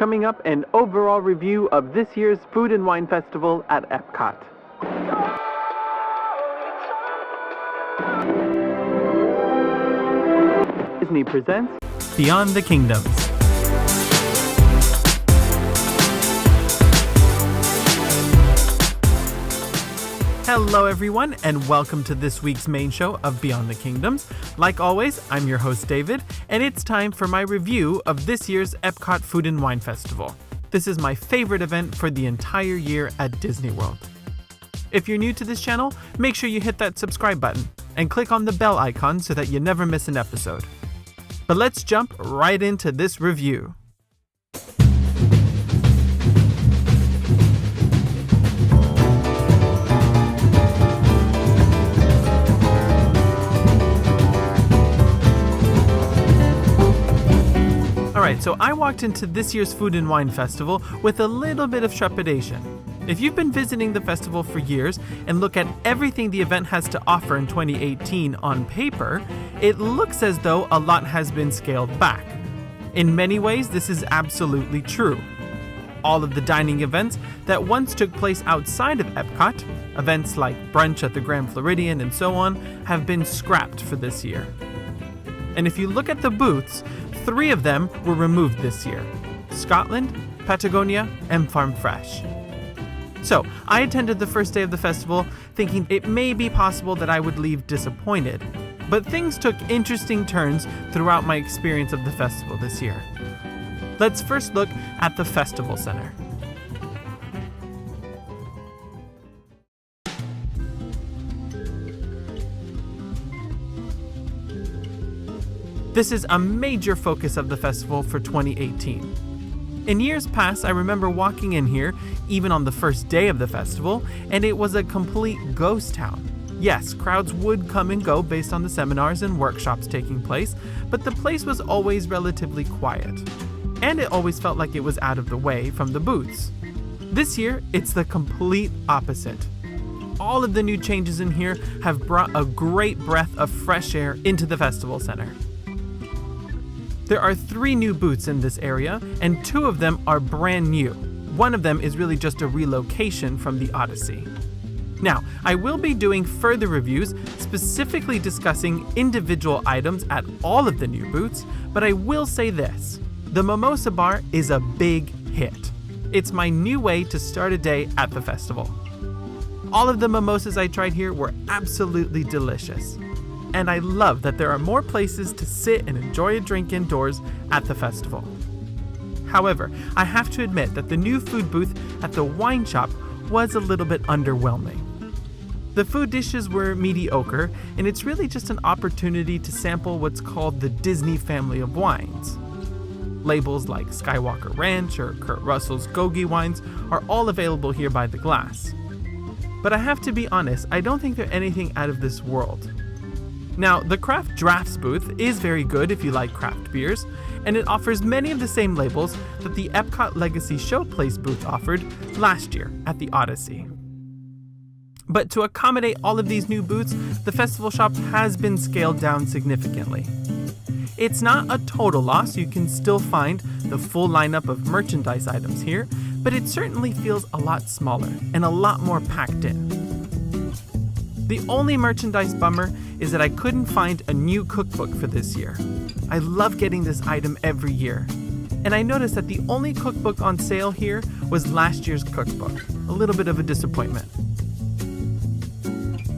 Coming up, an overall review of this year's Food and Wine Festival at Epcot. Disney presents Beyond the Kingdoms. Hello everyone, and welcome to this week's main show of Beyond the Kingdoms. Like always, I'm your host David, and it's time for my review of this year's Epcot Food and Wine Festival. This is my favorite event for the entire year at Disney World. If you're new to this channel, make sure you hit that subscribe button and click on the bell icon so that you never miss an episode. But let's jump right into this review. Alright, so I walked into this year's Food and Wine Festival with a little bit of trepidation. If you've been visiting the festival for years and look at everything the event has to offer in 2018 on paper, it looks as though a lot has been scaled back. In many ways, this is absolutely true. All of the dining events that once took place outside of Epcot, events like brunch at the Grand Floridian and so on, have been scrapped for this year. And if you look at the booths, 3 of them were removed this year: Scotland, Patagonia, and Farm Fresh. So, I attended the first day of the festival thinking it may be possible that I would leave disappointed, but things took interesting turns throughout my experience of the festival this year. Let's first look at the Festival Center. This is a major focus of the festival for 2018. In years past, I remember walking in here, even on the first day of the festival, and it was a complete ghost town. Yes, crowds would come and go based on the seminars and workshops taking place, but the place was always relatively quiet. And it always felt like it was out of the way from the booths. This year, it's the complete opposite. All of the new changes in here have brought a great breath of fresh air into the festival center. There are 3 new booths in this area, and 2 of them are brand new. One of them is really just a relocation from the Odyssey. Now, I will be doing further reviews, specifically discussing individual items at all of the new booths, but I will say this: the Mimosa Bar is a big hit. It's my new way to start a day at the festival. All of the mimosas I tried here were absolutely delicious. And I love that there are more places to sit and enjoy a drink indoors at the festival. However, I have to admit that the new food booth at the wine shop was a little bit underwhelming. The food dishes were mediocre, and it's really just an opportunity to sample what's called the Disney family of wines. Labels like Skywalker Ranch or Kurt Russell's Gogi wines are all available here by the glass. But I have to be honest, I don't think they're anything out of this world. Now, the craft drafts booth is very good if you like craft beers, and it offers many of the same labels that the Epcot Legacy Showplace booth offered last year at the Odyssey. But to accommodate all of these new booths, the festival shop has been scaled down significantly. It's not a total loss, you can still find the full lineup of merchandise items here, but it certainly feels a lot smaller and a lot more packed in. The only merchandise bummer is that I couldn't find a new cookbook for this year. I love getting this item every year. And I noticed that the only cookbook on sale here was last year's cookbook. A little bit of a disappointment.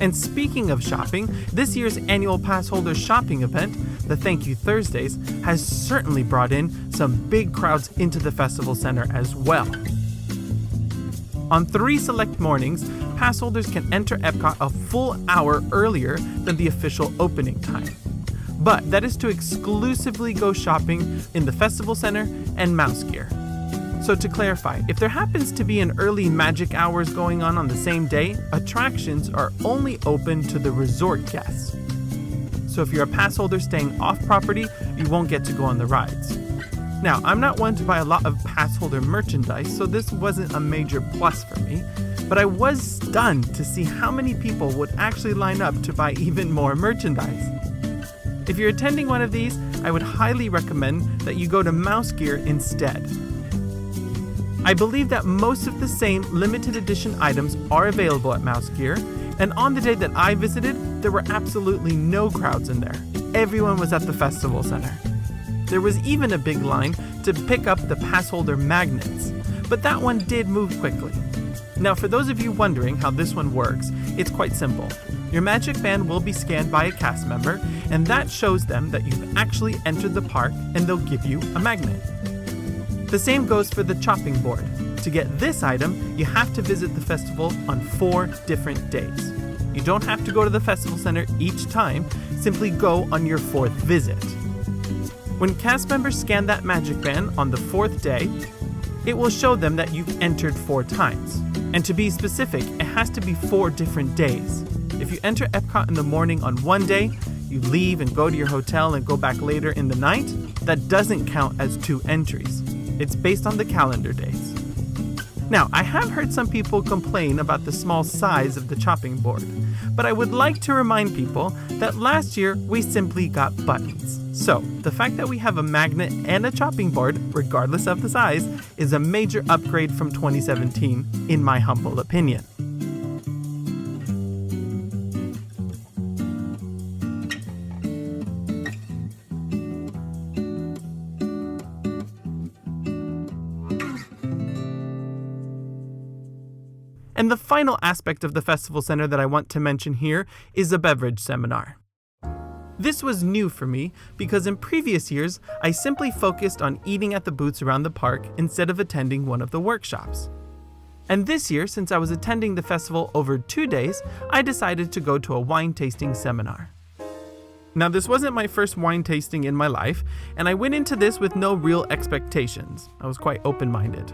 And speaking of shopping, this year's annual pass holder shopping event, the Thank You Thursdays, has certainly brought in some big crowds into the festival center as well. On 3 select mornings, pass holders can enter Epcot a full hour earlier than the official opening time. But that is to exclusively go shopping in the Festival Center and Mouse Gear. So to clarify, if there happens to be an early magic hours going on the same day, attractions are only open to the resort guests. So if you're a pass holder staying off property, you won't get to go on the rides. Now, I'm not one to buy a lot of pass holder merchandise, so this wasn't a major plus for me, but I was stunned to see how many people would actually line up to buy even more merchandise. If you're attending one of these, I would highly recommend that you go to Mouse Gear instead. I believe that most of the same limited edition items are available at Mouse Gear, and on the day that I visited, there were absolutely no crowds in there. Everyone was at the festival center. There was even a big line to pick up the pass holder magnets, but that one did move quickly. Now, for those of you wondering how this one works, it's quite simple. Your magic band will be scanned by a cast member, and that shows them that you've actually entered the park, and they'll give you a magnet. The same goes for the chopping board. To get this item, you have to visit the festival on 4 different days. You don't have to go to the festival center each time, simply go on your 4th visit. When cast members scan that magic band on the 4th day, it will show them that you've entered 4 times. And to be specific, it has to be 4 different days. If you enter Epcot in the morning on one day, you leave and go to your hotel and go back later in the night, that doesn't count as 2 entries. It's based on the calendar days. Now, I have heard some people complain about the small size of the chopping board, but I would like to remind people that last year we simply got buttons. So, the fact that we have a magnet and a chopping board, regardless of the size, is a major upgrade from 2017, in my humble opinion. And the final aspect of the festival center that I want to mention here is a beverage seminar. This was new for me because in previous years, I simply focused on eating at the booths around the park instead of attending one of the workshops. And this year, since I was attending the festival over 2 days, I decided to go to a wine tasting seminar. Now, this wasn't my first wine tasting in my life, and I went into this with no real expectations. I was quite open-minded.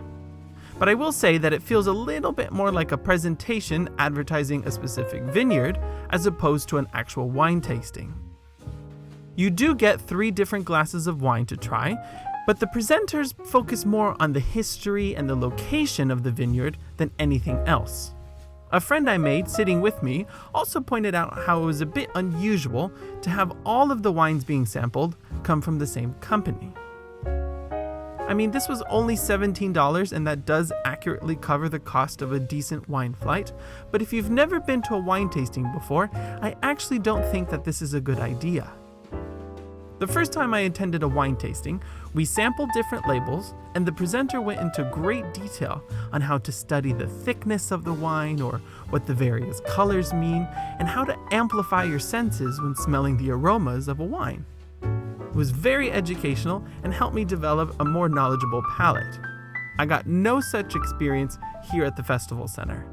But I will say that it feels a little bit more like a presentation advertising a specific vineyard as opposed to an actual wine tasting. You do get 3 different glasses of wine to try, but the presenters focus more on the history and the location of the vineyard than anything else. A friend I made sitting with me also pointed out how it was a bit unusual to have all of the wines being sampled come from the same company. I mean, this was only $17, and that does accurately cover the cost of a decent wine flight, but if you've never been to a wine tasting before, I actually don't think that this is a good idea. The first time I attended a wine tasting, we sampled different labels, and the presenter went into great detail on how to study the thickness of the wine or what the various colors mean, and how to amplify your senses when smelling the aromas of a wine. It was very educational and helped me develop a more knowledgeable palate. I got no such experience here at the Festival Center.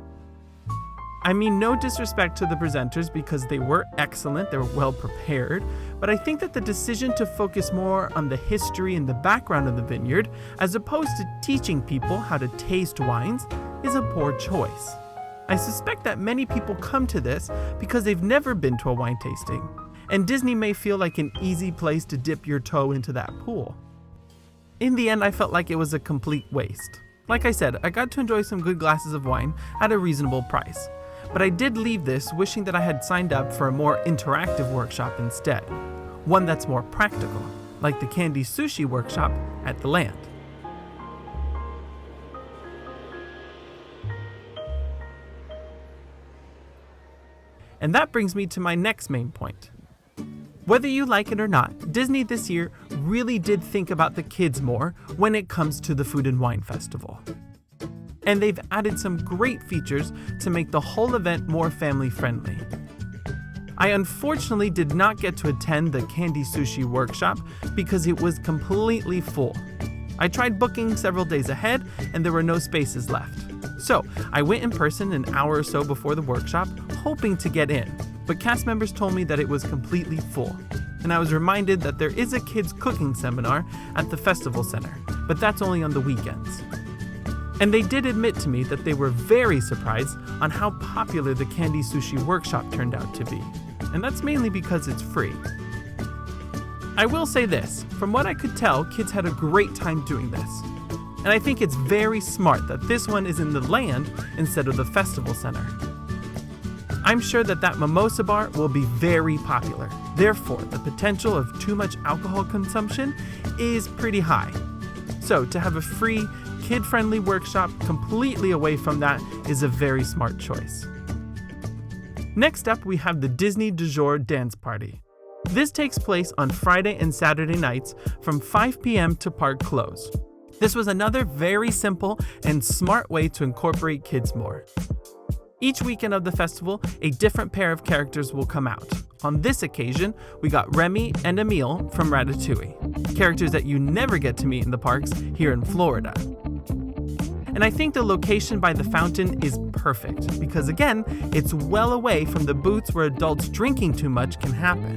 I mean no disrespect to the presenters because they were excellent, they were well prepared, but I think that the decision to focus more on the history and the background of the vineyard as opposed to teaching people how to taste wines is a poor choice. I suspect that many people come to this because they've never been to a wine tasting, and Disney may feel like an easy place to dip your toe into that pool. In the end, I felt like it was a complete waste. Like I said, I got to enjoy some good glasses of wine at a reasonable price, but I did leave this wishing that I had signed up for a more interactive workshop instead, one that's more practical, like the Candy Sushi workshop at the Land. And that brings me to my next main point. Whether you like it or not, Disney this year really did think about the kids more when it comes to the Food and Wine Festival. And they've added some great features to make the whole event more family-friendly. I unfortunately did not get to attend the Candy Sushi workshop because it was completely full. I tried booking several days ahead and there were no spaces left. So I went in person an hour or so before the workshop, hoping to get in, but cast members told me that it was completely full. And I was reminded that there is a kids cooking seminar at the Festival Center, but that's only on the weekends. And they did admit to me that they were very surprised on how popular the Candy Sushi workshop turned out to be. And that's mainly because it's free. I will say this, from what I could tell, kids had a great time doing this. And I think it's very smart that this one is in the Land instead of the Festival Center. I'm sure that mimosa bar will be very popular. Therefore, the potential of too much alcohol consumption is pretty high. So to have a free kid-friendly workshop completely away from that is a very smart choice. Next up, we have the Disney Dujour dance party. This takes place on Friday and Saturday nights from 5 p.m. to park close. This was another very simple and smart way to incorporate kids more. Each weekend of the festival, a different pair of characters will come out. On this occasion, we got Remi and Emile from Ratatouille, characters that you never get to meet in the parks here in Florida. And I think the location by the fountain is perfect because, again, it's well away from the booths where adults drinking too much can happen.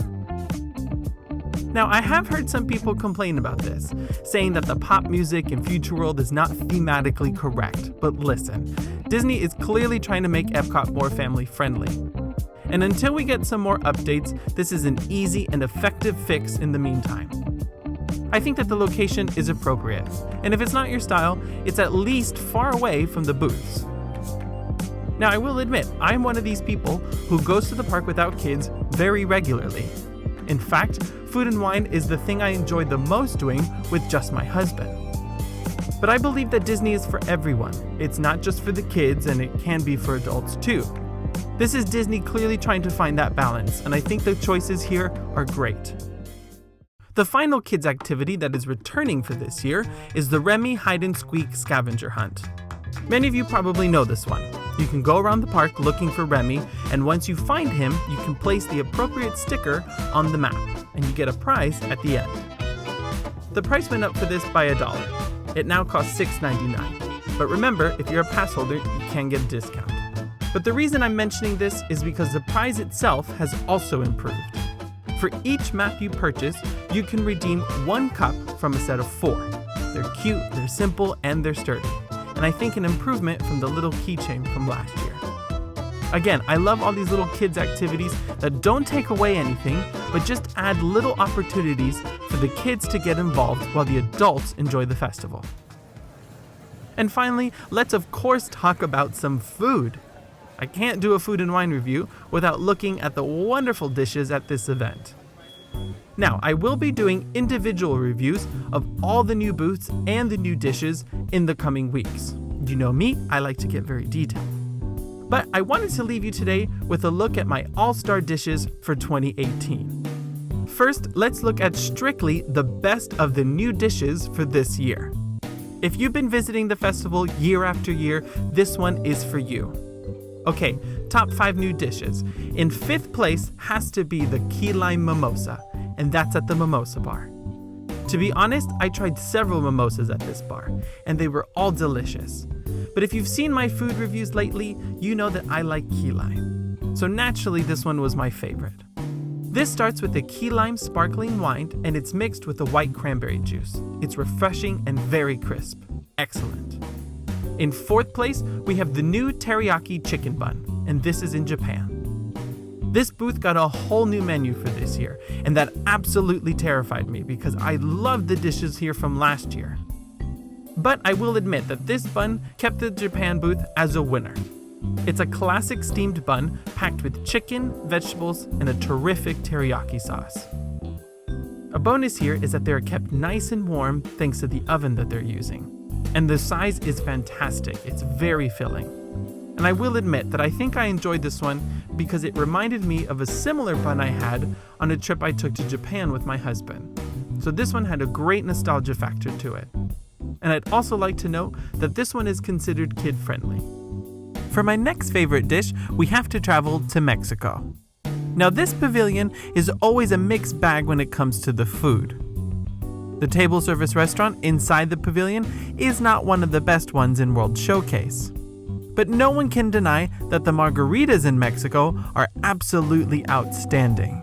Now, I have heard some people complain about this, saying that the pop music in Future World is not thematically correct. But listen, Disney is clearly trying to make Epcot more family-friendly. And until we get some more updates, this is an easy and effective fix in the meantime. I think that the location is appropriate, and if it's not your style, it's at least far away from the booths. Now, I will admit, I'm one of these people who goes to the park without kids very regularly. In fact, food and wine is the thing I enjoy the most doing with just my husband. But I believe that Disney is for everyone. It's not just for the kids, and it can be for adults too. This is Disney clearly trying to find that balance, and I think the choices here are great. The final kids activity that is returning for this year is the Remi Hide and Squeak Scavenger Hunt. Many of you probably know this one. You can go around the park looking for Remi, and once you find him, you can place the appropriate sticker on the map, and you get a prize at the end. The price went up for this by $1. It now costs $6.99. But remember, if you're a pass holder, you can get a discount. But the reason I'm mentioning this is because the prize itself has also improved. For each map you purchase, you can redeem 1 cup from a set of 4. They're cute, they're simple, and they're sturdy. And I think an improvement from the little keychain from last year. Again, I love all these little kids activities that don't take away anything, but just add little opportunities for the kids to get involved while the adults enjoy the festival. And finally, let's of course talk about some food. I can't do a food and wine review without looking at the wonderful dishes at this event. Now, I will be doing individual reviews of all the new booths and the new dishes in the coming weeks. You know me, I like to get very detailed. But I wanted to leave you today with a look at my all-star dishes for 2018. First, let's look at strictly the best of the new dishes for this year. If you've been visiting the festival year after year, this one is for you. Okay, top 5 new dishes. In 5th place has to be the key lime mimosa, and that's at the Mimosa Bar. To be honest, I tried several mimosas at this bar, and they were all delicious. But if you've seen my food reviews lately, you know that I like key lime. So naturally, this one was my favorite. This starts with the key lime sparkling wine, and it's mixed with the white cranberry juice. It's refreshing and very crisp. Excellent. In 4th place, we have the new teriyaki chicken bun, and this is in Japan. This booth got a whole new menu for this year, and that absolutely terrified me because I loved the dishes here from last year. But I will admit that this bun kept the Japan booth as a winner. It's a classic steamed bun packed with chicken, vegetables, and a terrific teriyaki sauce. A bonus here is that they're kept nice and warm thanks to the oven that they're using. And the size is fantastic. It's very filling. And I will admit that I think I enjoyed this one because it reminded me of a similar bun I had on a trip I took to Japan with my husband. So this one had a great nostalgia factor to it. And I'd also like to note that this one is considered kid-friendly. For my next favorite dish, we have to travel to Mexico. Now this pavilion is always a mixed bag when it comes to the food. The table service restaurant inside the pavilion is not one of the best ones in World Showcase. But no one can deny that the margaritas in Mexico are absolutely outstanding.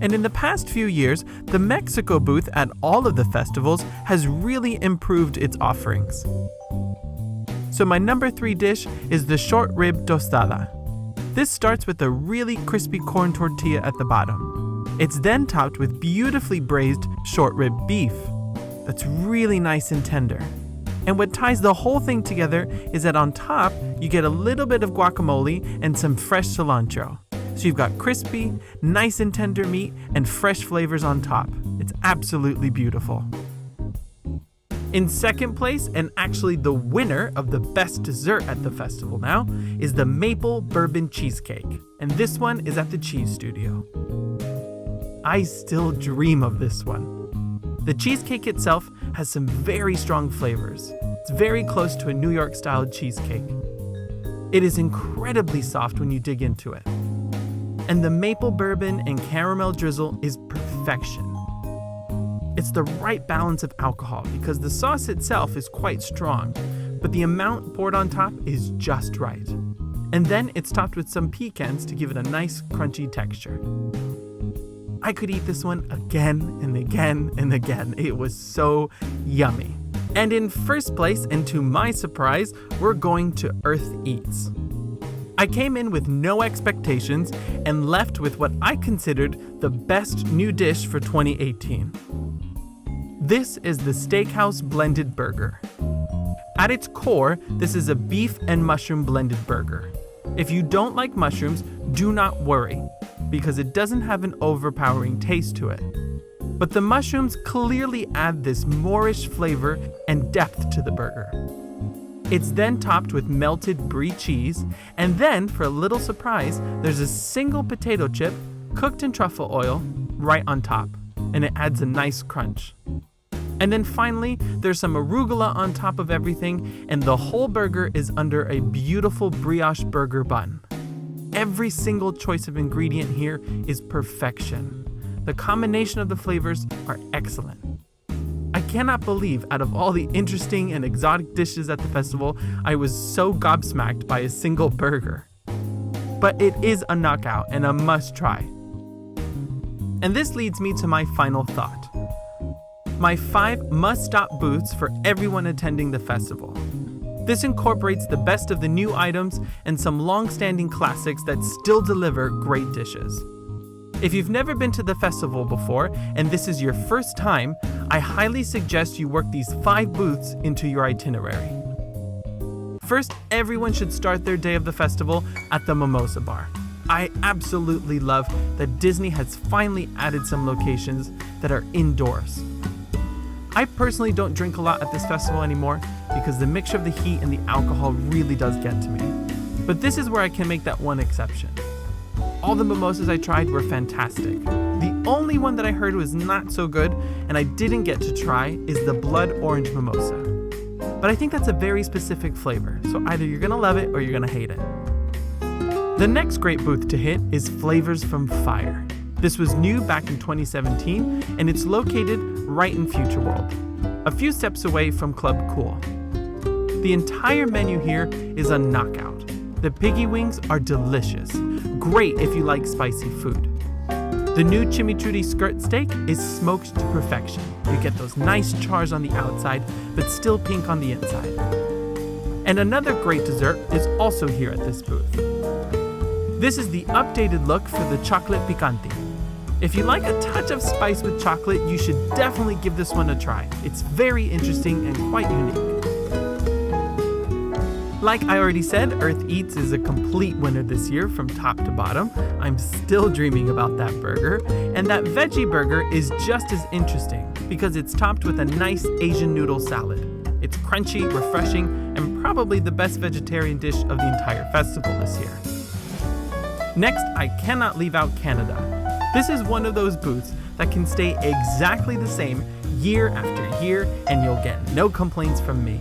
And in the past few years, the Mexico booth at all of the festivals has really improved its offerings. So my number 3 dish is the short rib tostada. This starts with a really crispy corn tortilla at the bottom. It's then topped with beautifully braised short rib beef that's really nice and tender. And what ties the whole thing together is that on top, you get a little bit of guacamole and some fresh cilantro. So you've got crispy, nice and tender meat and fresh flavors on top. It's absolutely beautiful. In second place, and actually the winner of the best dessert at the festival now, is the Maple Bourbon Cheesecake, and this one is at the Cheese Studio. I still dream of this one. The cheesecake itself has some very strong flavors. It's very close to a New York-style cheesecake. It is incredibly soft when you dig into it. And the maple bourbon and caramel drizzle is perfection. It's the right balance of alcohol because the sauce itself is quite strong, but the amount poured on top is just right. And then it's topped with some pecans to give it a nice crunchy texture. I could eat this one again and again and again. It was so yummy. And in first place, and to my surprise, we're going to Earth Eats. I came in with no expectations and left with what I considered the best new dish for 2018. This is the Steakhouse Blended Burger. At its core, this is a beef and mushroom blended burger. If you don't like mushrooms, do not worry, because it doesn't have an overpowering taste to it. But the mushrooms clearly add this Moorish flavor and depth to the burger. It's then topped with melted brie cheese, and then, for a little surprise, there's a single potato chip cooked in truffle oil right on top, and it adds a nice crunch. And then finally, there's some arugula on top of everything, and the whole burger is under a beautiful brioche burger bun. Every single choice of ingredient here is perfection. The combination of the flavors are excellent. I cannot believe out of all the interesting and exotic dishes at the festival, I was so gobsmacked by a single burger. But it is a knockout and a must try. And this leads me to my final thought. My 5 must-stop booths for everyone attending the festival. This incorporates the best of the new items and some long-standing classics that still deliver great dishes. If you've never been to the festival before and this is your first time, I highly suggest you work these 5 booths into your itinerary. First, everyone should start their day of the festival at the Mimosa Bar. I absolutely love that Disney has finally added some locations that are indoors. I personally don't drink a lot at this festival anymore because the mixture of the heat and the alcohol really does get to me. But this is where I can make that one exception. All the mimosas I tried were fantastic. The only one that I heard was not so good and I didn't get to try is the blood orange mimosa. But I think that's a very specific flavor, so either you're gonna love it or you're gonna hate it. The next great booth to hit is Flavors from Fire. This was new back in 2017 and it's located right in Future World, a few steps away from Club Cool. The entire menu here is a knockout. The piggy wings are delicious, great if you like spicy food. The new chimichurri skirt steak is smoked to perfection. You get those nice chars on the outside, but still pink on the inside. And another great dessert is also here at this booth. This is the updated look for the chocolate picante. If you like a touch of spice with chocolate, you should definitely give this one a try. It's very interesting and quite unique. Like I already said, Earth Eats is a complete winner this year from top to bottom. I'm still dreaming about that burger. And that veggie burger is just as interesting because it's topped with a nice Asian noodle salad. It's crunchy, refreshing, and probably the best vegetarian dish of the entire festival this year. Next, I cannot leave out Canada. This is one of those booths that can stay exactly the same year after year and you'll get no complaints from me.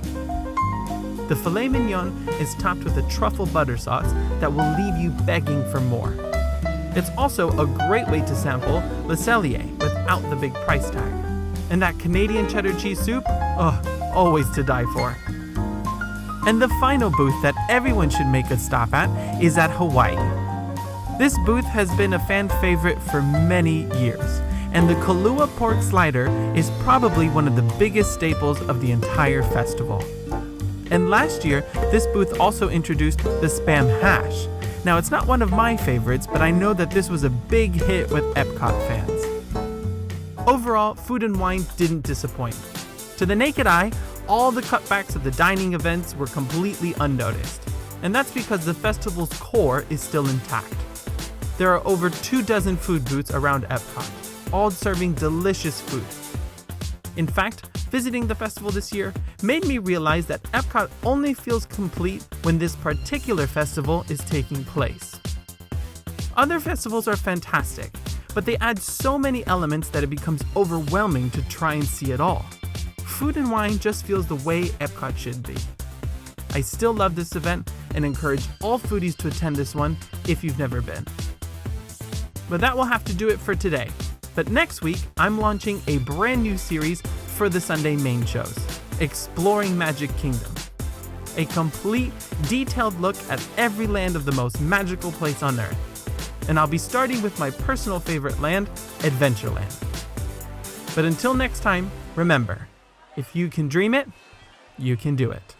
The filet mignon is topped with a truffle butter sauce that will leave you begging for more. It's also a great way to sample Le Cellier without the big price tag. And that Canadian cheddar cheese soup, always to die for. And the final booth that everyone should make a stop at is at Hawaii. This booth has been a fan favorite for many years, and the Kahlua pork slider is probably one of the biggest staples of the entire festival. And last year, this booth also introduced the Spam Hash. Now, it's not one of my favorites, but I know that this was a big hit with Epcot fans. Overall, Food and Wine didn't disappoint. To the naked eye, all the cutbacks of the dining events were completely unnoticed, and that's because the festival's core is still intact. There are over 24 food booths around Epcot, all serving delicious food. In fact, Visiting the festival this year made me realize that Epcot only feels complete when this particular festival is taking place. Other festivals are fantastic, but they add so many elements that it becomes overwhelming to try and see it all. Food and wine just feels the way Epcot should be. I still love this event and encourage all foodies to attend this one if you've never been. But that will have to do it for today. But next week, I'm launching a brand new series for the Sunday main shows, Exploring Magic Kingdom. A complete, detailed look at every land of the most magical place on Earth. And I'll be starting with my personal favorite land, Adventureland. But until next time, remember, if you can dream it, you can do it.